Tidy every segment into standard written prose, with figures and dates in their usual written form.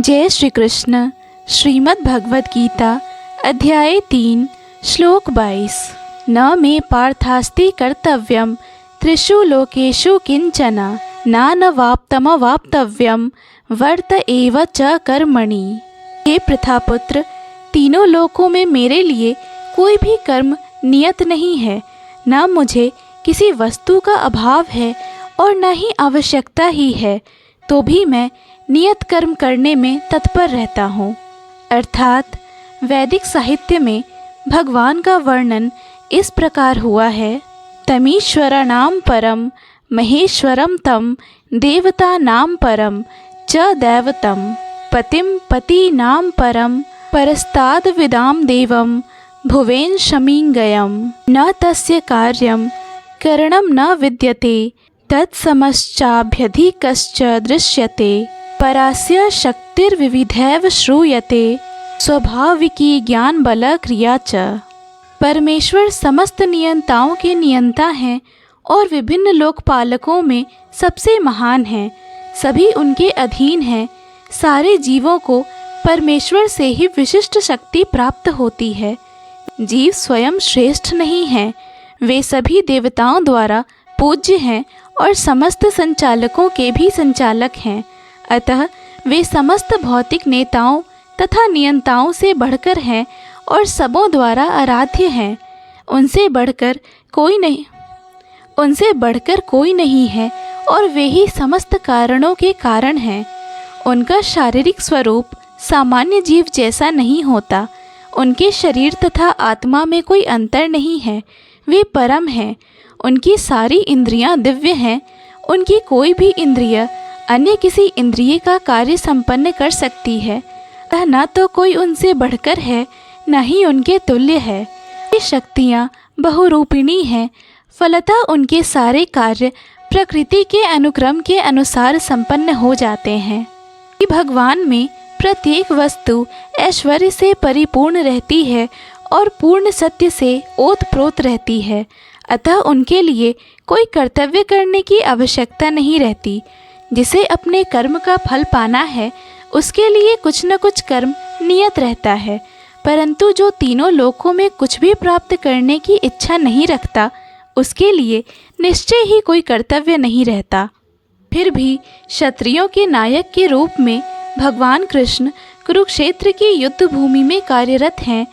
जय श्री कृष्ण। श्रीमद् भगवद गीता अध्याय 3 श्लोक 22। न मे पार्थास्ति कर्तव्यम त्रिषु लोकेषु किंचन नानवाप्तमवाप्तव्यम वर्त एव च कर्मणि। हे प्रथापुत्र, तीनों लोकों में मेरे लिए कोई भी कर्म नियत नहीं है। न मुझे किसी वस्तु का अभाव है और न ही आवश्यकता ही है, तो भी मैं नियत कर्म करने में तत्पर रहता हूँ। अर्थात वैदिक साहित्य में भगवान का वर्णन इस प्रकार हुआ है। तमीश्वराणाम परम महेश्वरम तम देवतानाम परम च दैवतम पतिम पतीनाम परम परस्ताद विदाम देवम भुवेन शमींगयम न तस्य कार्यम करणम न विद्यते तत्समश्चाभ्यधिकश्च दृश्यते परास्य शक्तिर्विविधैव श्रूयते स्वाभाविकी ज्ञान बल क्रिया च। परमेश्वर समस्त नियंताओं के नियंता हैं और विभिन्न लोकपालकों में सबसे महान हैं। सभी उनके अधीन हैं। सारे जीवों को परमेश्वर से ही विशिष्ट शक्ति प्राप्त होती है। जीव स्वयं श्रेष्ठ नहीं हैं, वे सभी देवताओं द्वारा पूज्य हैं और समस्त संचालकों के भी संचालक हैं। अतः वे समस्त भौतिक नेताओं तथा नियंताओं से बढ़कर हैं और सबों द्वारा आराध्य हैं। उनसे बढ़कर कोई नहीं है और वे ही समस्त कारणों के कारण हैं। उनका शारीरिक स्वरूप सामान्य जीव जैसा नहीं होता। उनके शरीर तथा आत्मा में कोई अंतर नहीं है। वे परम हैं। उनकी सारी इंद्रियां दिव्य हैं। उनकी कोई भी इंद्रिय अन्य किसी इंद्रिय का कार्य संपन्न कर सकती है। न तो कोई उनसे बढ़कर है, न ही उनके तुल्य है। ये शक्तियाँ बहुरूपिणी हैं। फलतः उनके सारे कार्य प्रकृति के अनुक्रम के अनुसार संपन्न हो जाते हैं। भगवान में प्रत्येक वस्तु ऐश्वर्य से परिपूर्ण रहती है और पूर्ण सत्य से ओतप्रोत रहती है। अतः उनके लिए कोई कर्तव्य करने की आवश्यकता नहीं रहती। जिसे अपने कर्म का फल पाना है, उसके लिए कुछ न कुछ कर्म नियत रहता है। परंतु जो तीनों लोकों में कुछ भी प्राप्त करने की इच्छा नहीं रखता, उसके लिए निश्चय ही कोई कर्तव्य नहीं रहता। फिर भी क्षत्रियों के नायक के रूप में भगवान कृष्ण कुरुक्षेत्र की युद्ध भूमि में कार्यरत हैं,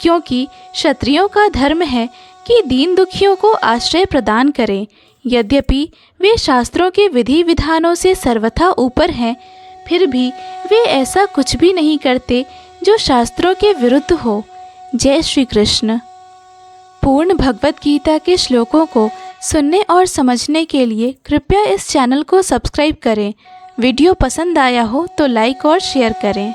क्योंकि क्षत्रियों का धर्म है कि दीन दुखियों को आश्रय प्रदान करें। यद्यपि वे शास्त्रों के विधि विधानों से सर्वथा ऊपर हैं, फिर भी वे ऐसा कुछ भी नहीं करते जो शास्त्रों के विरुद्ध हो। जय श्री कृष्ण। पूर्ण भगवद गीता के श्लोकों को सुनने और समझने के लिए कृपया इस चैनल को सब्सक्राइब करें। वीडियो पसंद आया हो तो लाइक और शेयर करें।